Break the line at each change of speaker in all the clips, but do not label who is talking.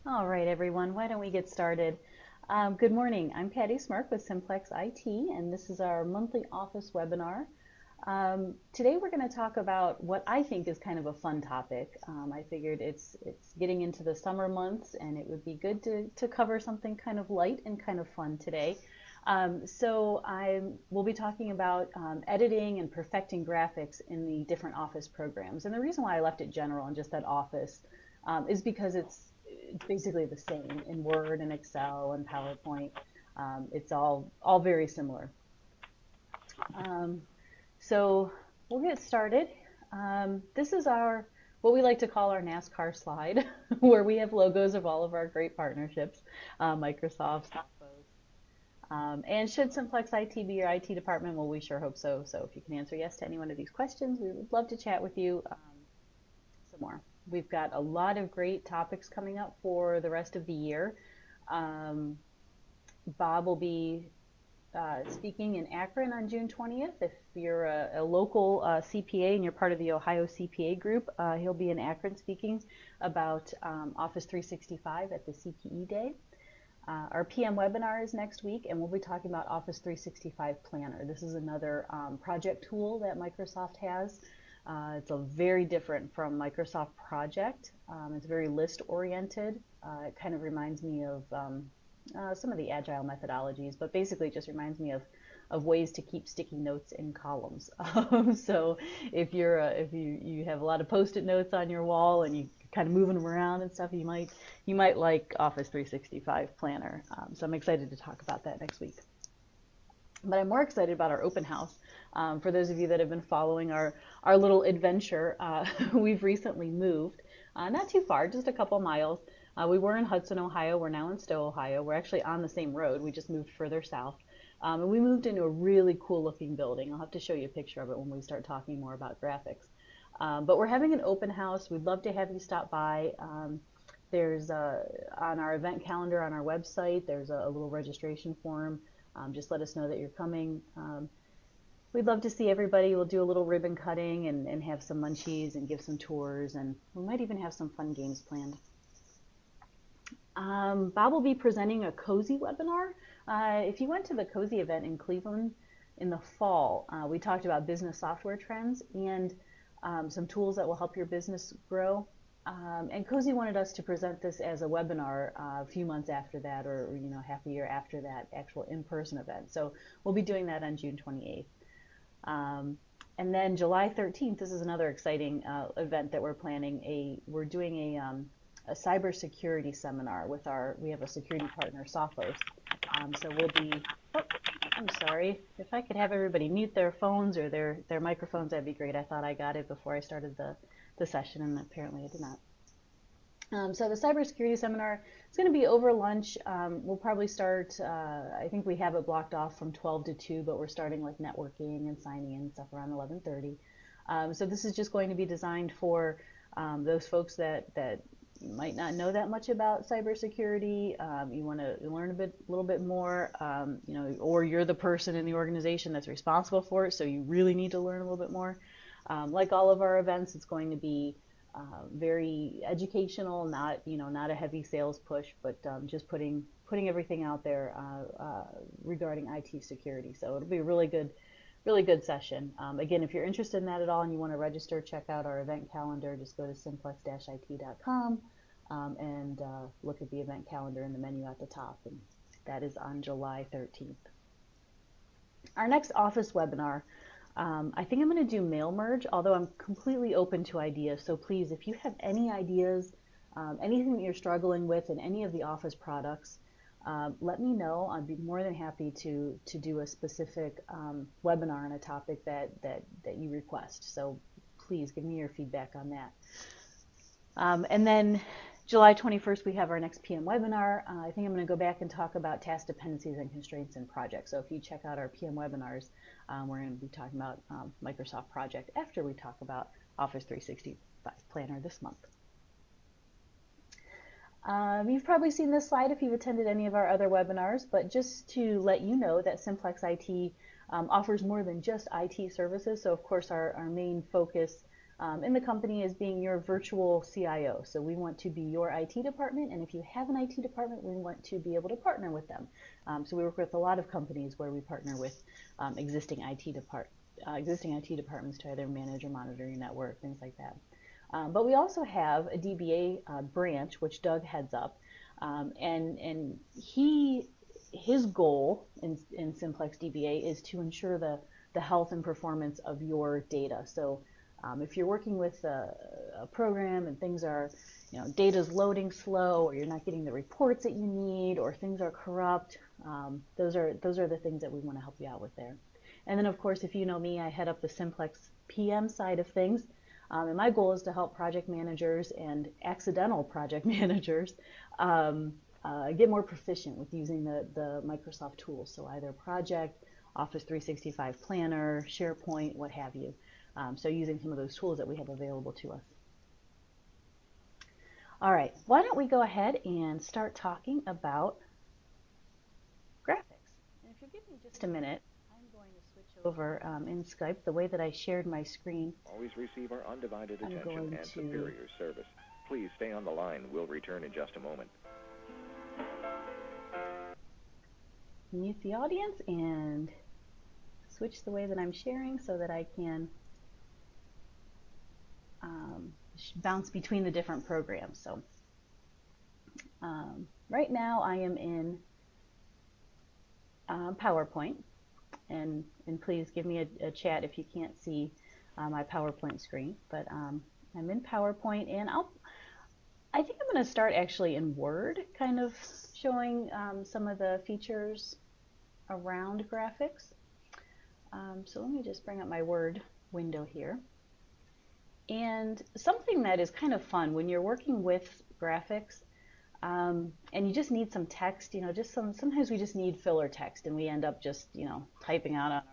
All right, everyone, why don't we get started? Good morning. I'm Patty Smirk with Simplex IT, and this is our monthly office webinar. Today we're going to talk about what I think is kind of a fun topic. I figured it's getting into the summer months, and it would be good to cover something kind of light and kind of fun today. We'll be talking about editing and perfecting graphics in the different office programs. And the reason why I left it general and just said office is because it's basically the same in Word and Excel and PowerPoint. It's all very similar. Um, so we'll get started. This is our what we like to call our NASCAR slide, where we have logos of all of our great partnerships, Microsoft, and should Simplex IT be your IT department? Well, we sure hope so. So if you can answer yes to any one of these questions, we would love to chat with you some more. We've got a lot of great topics coming up for the rest of the year. Um, Bob will be speaking in Akron on June 20th. If you're a local CPA and you're part of the Ohio CPA group, he'll be in Akron speaking about Office 365 at the CPE Day. Our PM webinar is next week, and we'll be talking about Office 365 Planner. This is another project tool that Microsoft has. It's a very different from Microsoft Project. It's very list oriented. It kind of reminds me of some of the agile methodologies, but basically just reminds me of ways to keep sticky notes in columns. So if you have a lot of post-it notes on your wall and you kind of moving them around and stuff, you might like Office 365 Planner. So I'm excited to talk about that next week. But I'm more excited about our open house. For those of you that have been following our little adventure, we've recently moved, not too far, just a couple miles. We were in Hudson, Ohio. We're now in Stowe, Ohio. We're actually on the same road. We just moved further south. And we moved into a really cool looking building. I'll have to show you a picture of it when we start talking more about graphics. But we're having an open house. We'd love to have you stop by. There's on our event calendar on our website, there's a little registration form. Just let us know that you're coming. We'd love to see everybody. We'll do a little ribbon cutting and have some munchies and give some tours, and we might even have some fun games planned. Bob will be presenting a Cozy webinar. If you went to the Cozy event in Cleveland in the fall, we talked about business software trends and some tools that will help your business grow. And Cozy wanted us to present this as a webinar a few months after that, or half a year after that actual in-person event. So we'll be doing that on June 28th. And then July 13th, this is another exciting event that we're planning. We're doing a cybersecurity seminar with we have a security partner, Sophos. So we'll be, oh, I'm sorry, if I could have everybody mute their phones or their microphones, that'd be great. I thought I got it before I started the session, and apparently I did not. So the cybersecurity seminar is going to be over lunch. We'll probably start, I think we have it blocked off from 12 to 2, but we're starting like networking and signing in and stuff around 11:30. So this is just going to be designed for those folks that might not know that much about cybersecurity. You want to learn a little bit more, or you're the person in the organization that's responsible for it, so you really need to learn a little bit more. Like all of our events, it's going to be very educational, not a heavy sales push, but just putting everything out there regarding IT security. So it'll be a really good session. Again, if you're interested in that at all and you want to register, check out our event calendar. Just go to simplex-it.com and look at the event calendar in the menu at the top, and that is on July 13th. Our next office webinar, I think I'm going to do mail merge, although I'm completely open to ideas. So please, if you have any ideas, anything that you're struggling with in any of the office products, let me know. I'd be more than happy to do a specific webinar on a topic that you request. So please give me your feedback on that. And then July 21st, we have our next PM webinar. I think I'm going to go back and talk about task dependencies and constraints in projects. So if you check out our PM webinars, we're going to be talking about Microsoft Project after we talk about Office 365 Planner this month. You've probably seen this slide if you've attended any of our other webinars, but just to let you know that Simplex IT offers more than just IT services. So of course our main focus in the company as being your virtual CIO. So we want to be your IT department, and if you have an IT department, we want to be able to partner with them. So we work with a lot of companies where we partner with existing IT departments to either manage or monitor your network, things like that. But we also have a DBA branch, which Doug heads up, and his goal in Simplex DBA is to ensure the health and performance of your data. So if you're working with a program and things are, data's loading slow, or you're not getting the reports that you need, or things are corrupt, those are the things that we want to help you out with there. And then, of course, if you know me, I head up the Simplex PM side of things. And my goal is to help project managers and accidental project managers get more proficient with using the Microsoft tools. So either Project, Office 365 Planner, SharePoint, what have you. So using some of those tools that we have available to us. All right, why don't we go ahead and start talking about graphics. And if you'll give me just a minute, I'm going to switch over in Skype the way that I shared my screen.
Always receive our undivided attention and superior service. Please stay on the line. We'll return in just a moment.
Mute the audience and switch the way that I'm sharing so that I can bounce between the different programs. So right now I am in PowerPoint, and please give me a chat if you can't see my PowerPoint screen, but I'm in PowerPoint, and I think I'm going to start actually in Word, kind of showing some of the features around graphics. So let me just bring up my Word window here. And something that is kind of fun when you're working with graphics, and you just need some text, sometimes we just need filler text, and we end up just, typing out on our,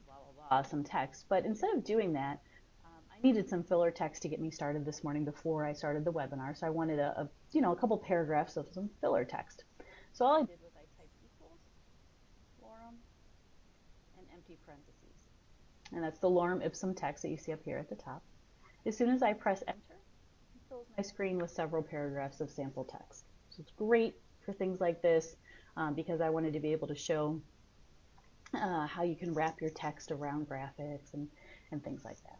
blah, blah, blah, some text. But instead of doing that, I needed some filler text to get me started this morning before I started the webinar. So I wanted a couple paragraphs of some filler text. So all I did was I typed equals, lorem, and empty parentheses. And that's the lorem ipsum text that you see up here at the top. As soon as I press enter, it fills my screen with several paragraphs of sample text. So it's great for things like this because I wanted to be able to show how you can wrap your text around graphics and things like that.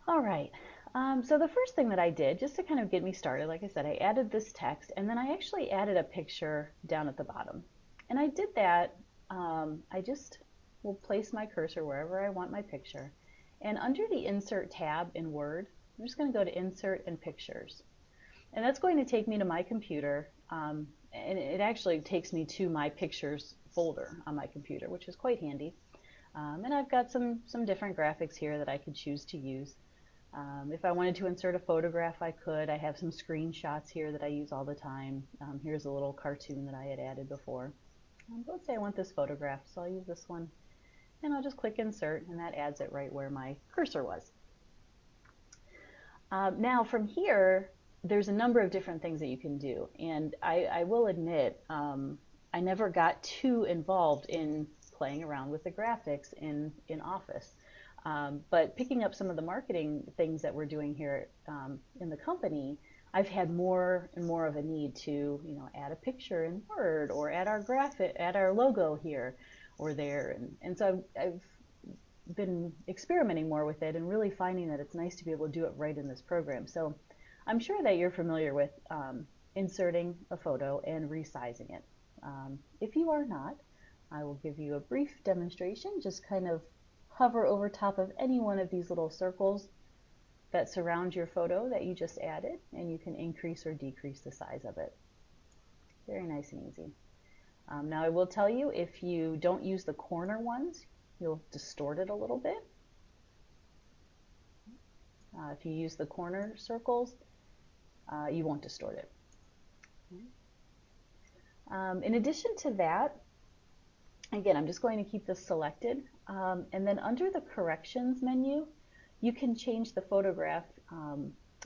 All right, so the first thing that I did, just to kind of get me started, like I said, I added this text, and then I actually added a picture down at the bottom. And I did that, I just will place my cursor wherever I want my picture. And under the Insert tab in Word, I'm just going to go to Insert and Pictures. And that's going to take me to my computer, and it actually takes me to my Pictures folder on my computer, which is quite handy. And I've got some different graphics here that I could choose to use. If I wanted to insert a photograph, I could. I have some screenshots here that I use all the time. Here's a little cartoon that I had added before. But let's say I want this photograph, so I'll use this one. And I'll just click insert, and that adds it right where my cursor was. Now from here, there's a number of different things that you can do, and I will admit I never got too involved in playing around with the graphics in Office. But picking up some of the marketing things that we're doing here in the company, I've had more and more of a need to add a picture in Word, or add our logo here or there, and so I've been experimenting more with it and really finding that it's nice to be able to do it right in this program. So I'm sure that you're familiar with inserting a photo and resizing it. If you are not, I will give you a brief demonstration. Just kind of hover over top of any one of these little circles that surround your photo that you just added, and you can increase or decrease the size of it. Very nice and easy. Now I will tell you, if you don't use the corner ones, you'll distort it a little bit. If you use the corner circles, you won't distort it. In addition to that, again, I'm just going to keep this selected, and then under the corrections menu, you can change the photograph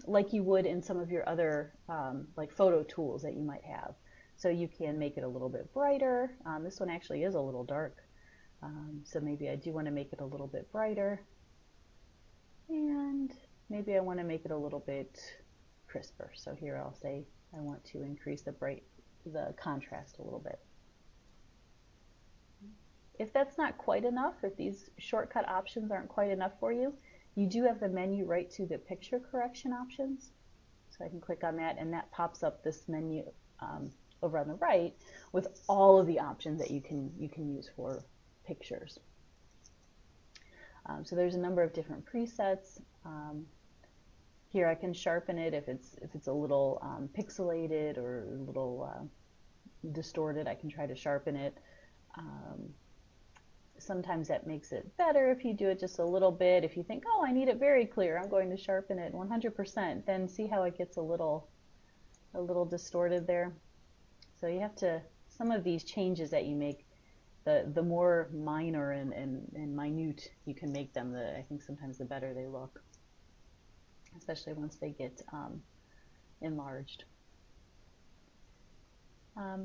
like you would in some of your other like photo tools that you might have. So you can make it a little bit brighter. This one actually is a little dark, so maybe I do want to make it a little bit brighter. And maybe I want to make it a little bit crisper. So here I'll say I want to increase the contrast a little bit. If that's not quite enough, if these shortcut options aren't quite enough for you, you do have the menu right to the picture correction options. So I can click on that, and that pops up this menu over on the right with all of the options that you can use for pictures. So there's a number of different presets. Here I can sharpen it if it's a little pixelated or a little distorted. I can try to sharpen it. Sometimes that makes it better if you do it just a little bit. If you think, oh, I need it very clear, I'm going to sharpen it 100%, then see how it gets a little distorted there. So you have to, some of these changes that you make, the more minor and minute you can make them, I think sometimes the better they look, especially once they get enlarged.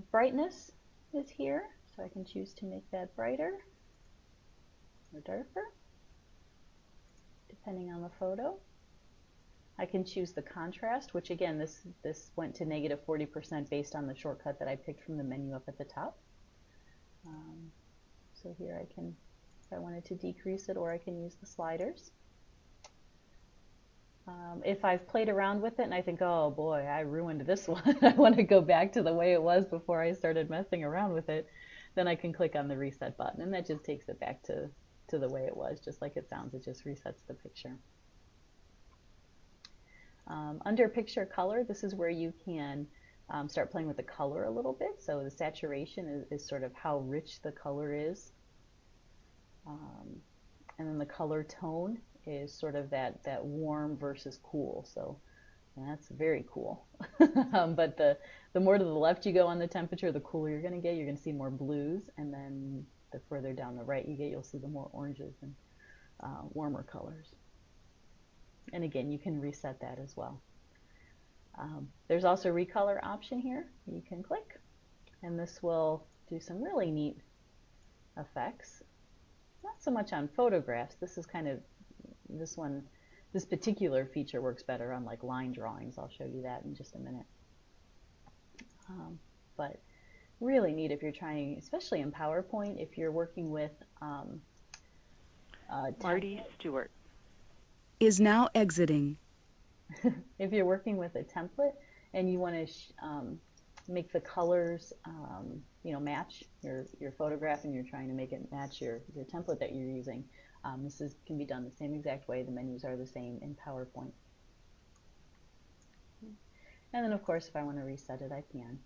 Brightness is here, so I can choose to make that brighter or darker, depending on the photo. I can choose the contrast, which again, this went to -40% based on the shortcut that I picked from the menu up at the top. So here I can, if I wanted to decrease it, or I can use the sliders. If I've played around with it and I think, oh boy, I ruined this one, I want to go back to the way it was before I started messing around with it, then I can click on the reset button, and that just takes it back to the way it was, just like it sounds. It just resets the picture. Under picture color, this is where you can start playing with the color a little bit. So the saturation is sort of how rich the color is. And then the color tone is sort of that warm versus cool. So that's very cool. But the more to the left you go on the temperature, the cooler you're going to get. You're going to see more blues, and then the further down the right you get, you'll see the more oranges and warmer colors. And again, you can reset that as well. There's also a recolor option here. You can click, and this will do some really neat effects. Not so much on photographs. This is kind of, this particular feature works better on like line drawings. I'll show you that in just a minute. But really neat if you're trying, especially in PowerPoint, if you're working with
Marty Stewart
is now exiting.
If you're working with a template and you want to make the colors match your photograph, and you're trying to make it match your template that you're using, this can be done the same exact way. The menus are the same in PowerPoint. And then of course, if I want to reset it, I can.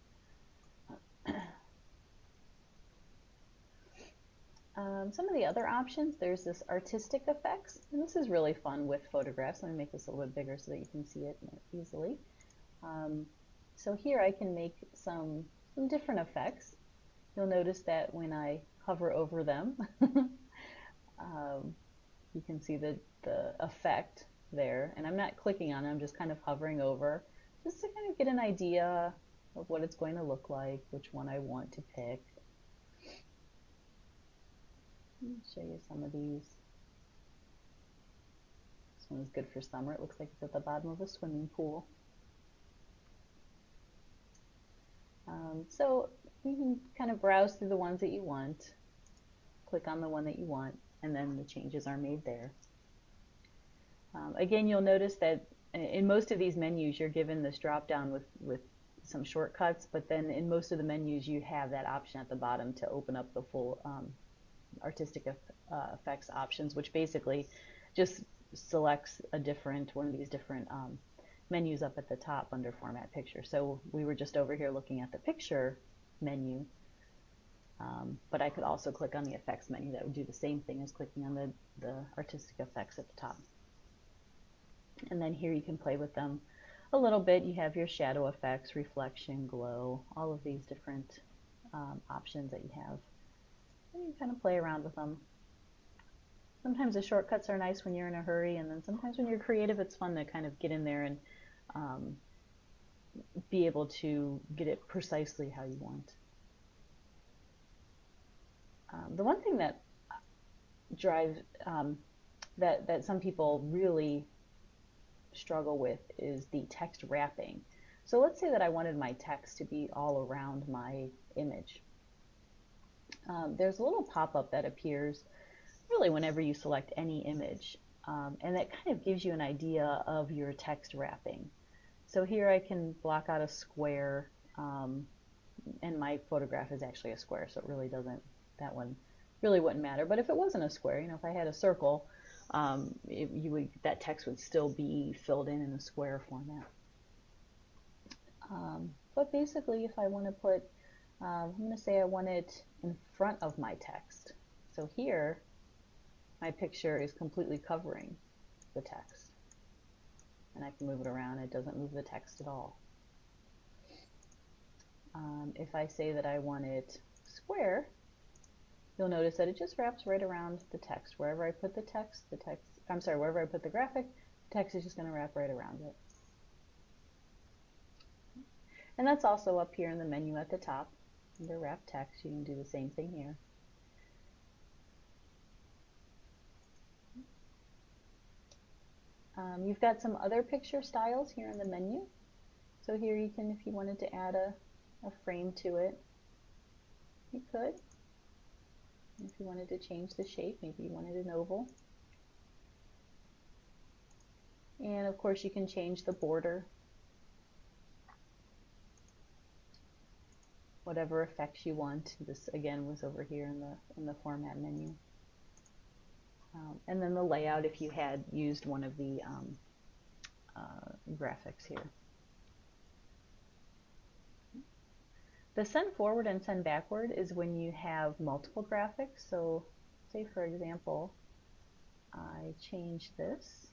Some of the other options, there's this artistic effects, and this is really fun with photographs. Let me make this a little bit bigger so that you can see it more easily. So here I can make some different effects. You'll notice that when I hover over them, you can see the effect there, and I'm not clicking on it, I'm just kind of hovering over, just to kind of get an idea of what it's going to look like, which one I want to pick. Let me show you some of these. This one is good for summer. It looks like it's at the bottom of a swimming pool. So you can kind of browse through the ones that you want, click on the one that you want, and then the changes are made there. Again, you'll notice that in most of these menus you're given this drop down with some shortcuts, but then in most of the menus you have that option at the bottom to open up the full artistic effects options, which basically just selects one of these different menus up at the top under Format Picture. So we were just over here looking at the Picture menu, but I could also click on the Effects menu. That would do the same thing as clicking on the artistic effects at the top. And then here you can play with them a little bit. You have your shadow effects, reflection, glow, all of these different options that you have. And you kind of play around with them. Sometimes the shortcuts are nice when you're in a hurry, and then sometimes when you're creative, it's fun to kind of get in there and be able to get it precisely how you want. The one thing that that some people really struggle with is the text wrapping. So let's say that I wanted my text to be all around my image. There's a little pop-up that appears really whenever you select any image, and that kind of gives you an idea of your text wrapping. So here I can block out a square, and my photograph is actually a square, so it really doesn't, that one really wouldn't matter. But if it wasn't a square, if I had a circle, that text would still be filled in a square format. But basically, if I want to put, I'm going to say I want it in front of my text. So here, my picture is completely covering the text. And I can move it around. It doesn't move the text at all. If I say that I want it square, you'll notice that it just wraps right around the text. Wherever I put the text, wherever I put the graphic, the text is just going to wrap right around it. And that's also up here in the menu at the top. Under Wrap Text, you can do the same thing here. You've got some other picture styles here in the menu. So here you can, if you wanted to add a frame to it, you could. If you wanted to change the shape, maybe you wanted an oval. And of course you can change the border, whatever effects you want. This again was over here in the format menu. And then the layout if you had used one of the graphics here. The send forward and send backward is when you have multiple graphics. So say for example, I change this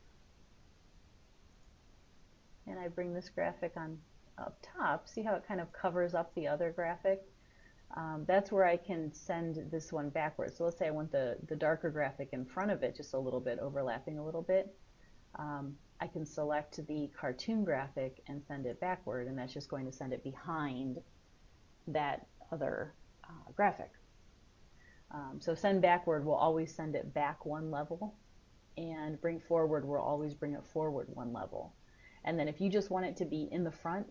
and I bring this graphic on up top. See how it kind of covers up the other graphic? That's where I can send this one backwards. So let's say I want the darker graphic in front of it, just a little bit, overlapping a little bit. I can select the cartoon graphic and send it backward, and that's just going to send it behind that other graphic. So send backward will always send it back one level, and bring forward will always bring it forward one level. And then if you just want it to be in the front,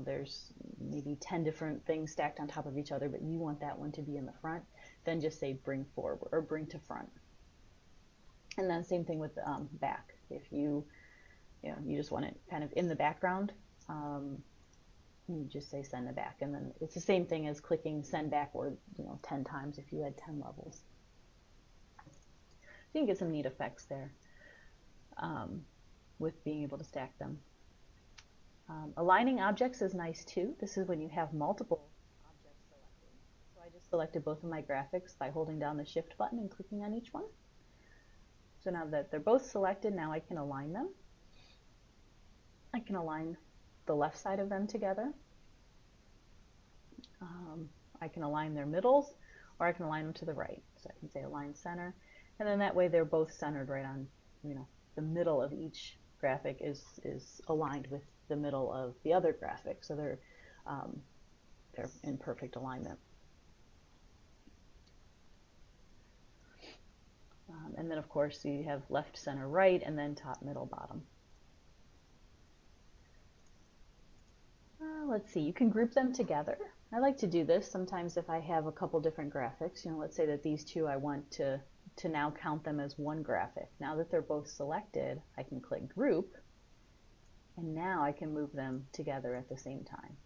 there's maybe 10 different things stacked on top of each other, but you want that one to be in the front, then just say bring forward or bring to front. And then same thing with back. If you just want it kind of in the background, you just say send it back. And then it's the same thing as clicking send backward 10 times if you had 10 levels. So you can get some neat effects there with being able to stack them. Aligning objects is nice too. This is when you have multiple objects selected. So I just selected both of my graphics by holding down the shift button and clicking on each one. So now that they're both selected, now I can align them. I can align the left side of them together. I can align their middles, or I can align them to the right. So I can say align center, and then that way they're both centered right on, the middle of each graphic is aligned with the middle of the other graphic, so they're in perfect alignment. And then of course you have left, center, right, and then top, middle, bottom. Let's see, you can group them together. I like to do this sometimes if I have a couple different graphics. Let's say that these two I want to now count them as one graphic. Now that they're both selected, I can click group, and now I can move them together at the same time.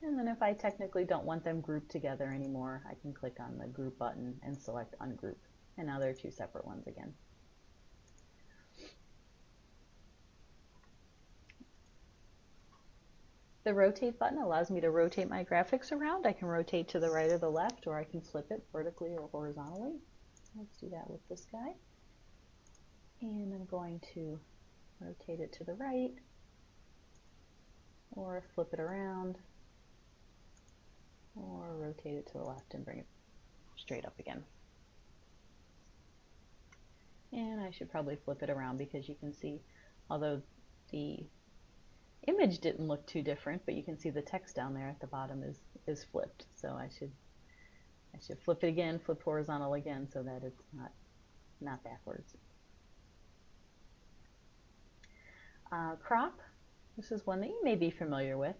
And then if I technically don't want them grouped together anymore, I can click on the group button and select ungroup. And now there are two separate ones again. The rotate button allows me to rotate my graphics around. I can rotate to the right or the left, or I can flip it vertically or horizontally. Let's do that with this guy. And I'm going to rotate it to the right, or flip it around, or rotate it to the left and bring it straight up again. And I should probably flip it around because you can see, although the image didn't look too different, but you can see the text down there at the bottom is flipped. So I I should flip it again, flip horizontal again so that it's not backwards. Crop, this is one that you may be familiar with,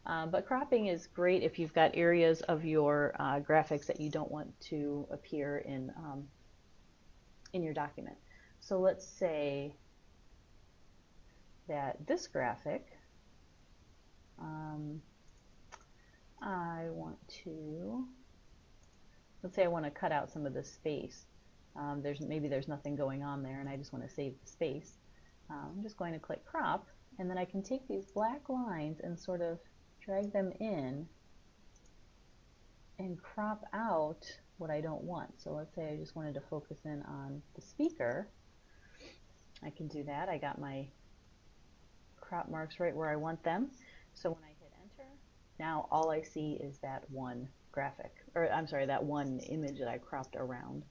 but cropping is great if you've got areas of your graphics that you don't want to appear in your document. So let's say that this graphic, let's say I want to cut out some of the space. Maybe there's nothing going on there and I just want to save the space. I'm just going to click crop, and then I can take these black lines and sort of drag them in and crop out what I don't want. So let's say I just wanted to focus in on the speaker. I can do that. I got my crop marks right where I want them. So when I hit enter, now all I see is that one graphic, or I'm sorry, that one image that I cropped around.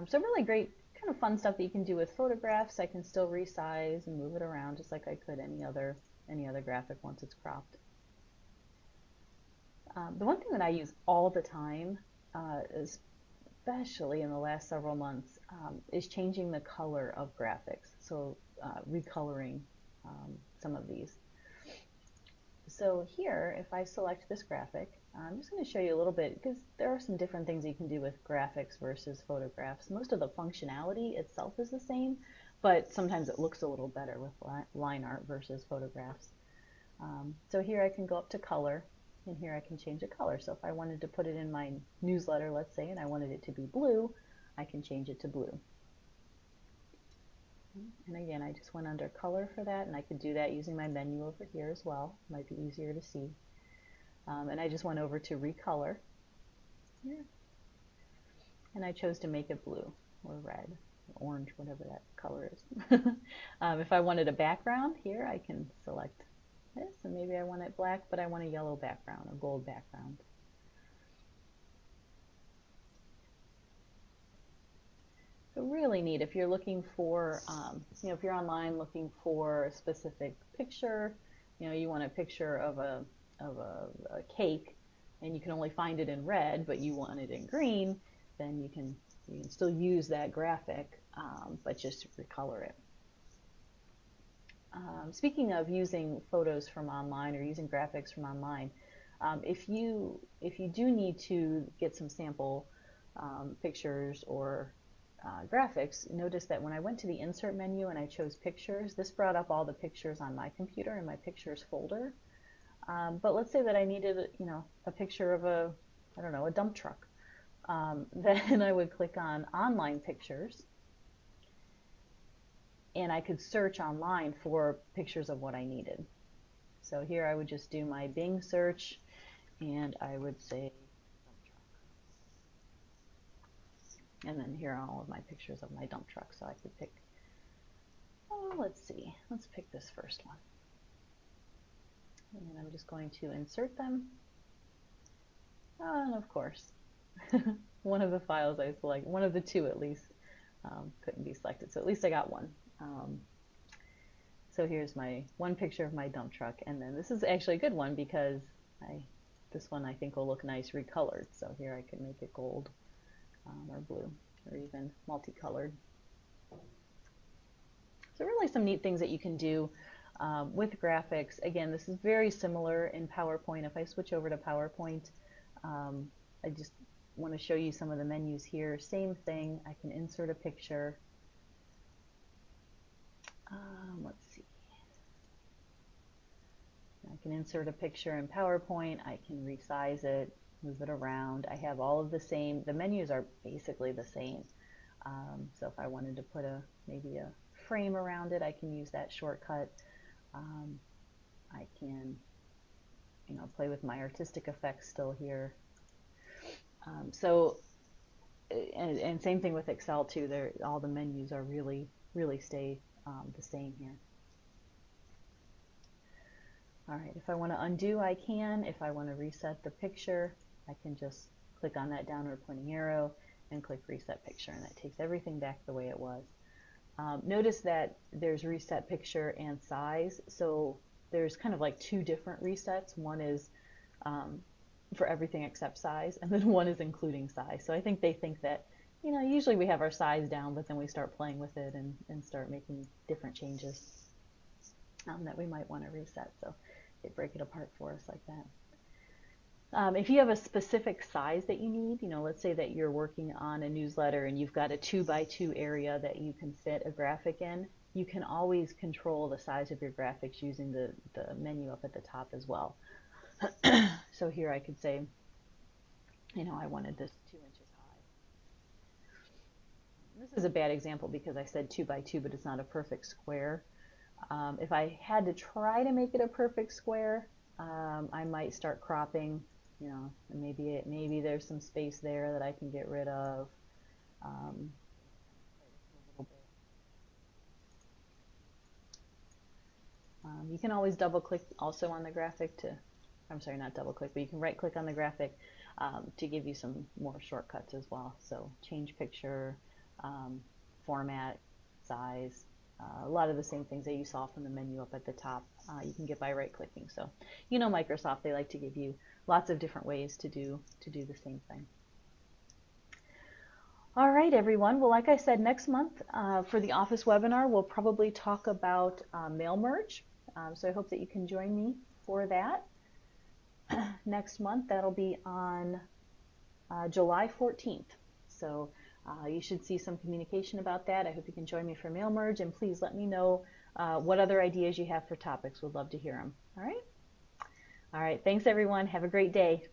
So really great kind of fun stuff that you can do with photographs. I can still resize and move it around just like I could any other graphic once it's cropped. The one thing that I use all the time, especially in the last several months, is changing the color of graphics. So recoloring some of these. So here, if I select this graphic, I'm just going to show you a little bit because there are some different things you can do with graphics versus photographs. Most of the functionality itself is the same, but sometimes it looks a little better with line art versus photographs. So here I can go up to color, and here I can change the color. So if I wanted to put it in my newsletter, let's say, and I wanted it to be blue, I can change it to blue. And again, I just went under color for that, and I could do that using my menu over here as well. Might be easier to see. And I just went over to recolor here, and I chose to make it blue or red or orange, whatever that color is. If I wanted a background here, I can select this, and maybe I want it black, but I want a yellow background, a gold background. So really neat if you're looking for, if you're online looking for a specific picture, you want a picture of a cake, and you can only find it in red, but you want it in green, then you can still use that graphic, but just recolor it. Speaking of using photos from online or using graphics from online, if you do need to get some sample pictures or graphics, notice that when I went to the insert menu and I chose pictures, this brought up all the pictures on my computer in my pictures folder. But let's say that I needed, a picture of a dump truck. Then I would click on online pictures, and I could search online for pictures of what I needed. So here I would just do my Bing search, and I would say dump truck. And then here are all of my pictures of my dump truck. So I could pick, let's pick this first one. And then I'm just going to insert them. And of course, one of the files I select, one of the two at least, couldn't be selected. So at least I got one. So here's my one picture of my dump truck. And then this is actually a good one because this one I think will look nice recolored. So here I could make it gold or blue or even multicolored. So really some neat things that you can do with graphics. Again, this is very similar in PowerPoint. If I switch over to PowerPoint, I just want to show you some of the menus here. Same thing, I can insert a picture. Let's see. I can insert a picture in PowerPoint. I can resize it, move it around. I have all of the same, the menus are basically the same. So if I wanted to put maybe a frame around it, I can use that shortcut. I can, play with my artistic effects still here. And same thing with Excel too. All the menus are really stay the same here. All right, if I want to undo, I can. If I want to reset the picture, I can just click on that downward pointing arrow and click reset picture, and that takes everything back the way it was. Notice that there's reset picture and size. So there's kind of like two different resets. One is for everything except size, and then one is including size. So I think they think that, usually we have our size down, but then we start playing with it and start making different changes that we might want to reset. So they break it apart for us like that. If you have a specific size that you need, let's say that you're working on a newsletter and you've got a 2x2 area that you can fit a graphic in, you can always control the size of your graphics using the menu up at the top as well. So here I could say, I wanted this 2 inches high. This is a bad example because I said 2x2, but it's not a perfect square. If I had to try to make it a perfect square, I might start cropping, and maybe there's some space there that I can get rid of. You can always double click also on the graphic I'm sorry, not double click, but you can right click on the graphic to give you some more shortcuts as well. So change picture, format, size, a lot of the same things that you saw from the menu up at the top, you can get by right clicking. So Microsoft, they like to give you lots of different ways to do the same thing. All right, everyone. Well, like I said, next month for the Office webinar, we'll probably talk about mail merge. So I hope that you can join me for that next month. That'll be on July 14th. So you should see some communication about that. I hope you can join me for mail merge, and please let me know what other ideas you have for topics. We'd love to hear them. All right? All right. Thanks, everyone. Have a great day.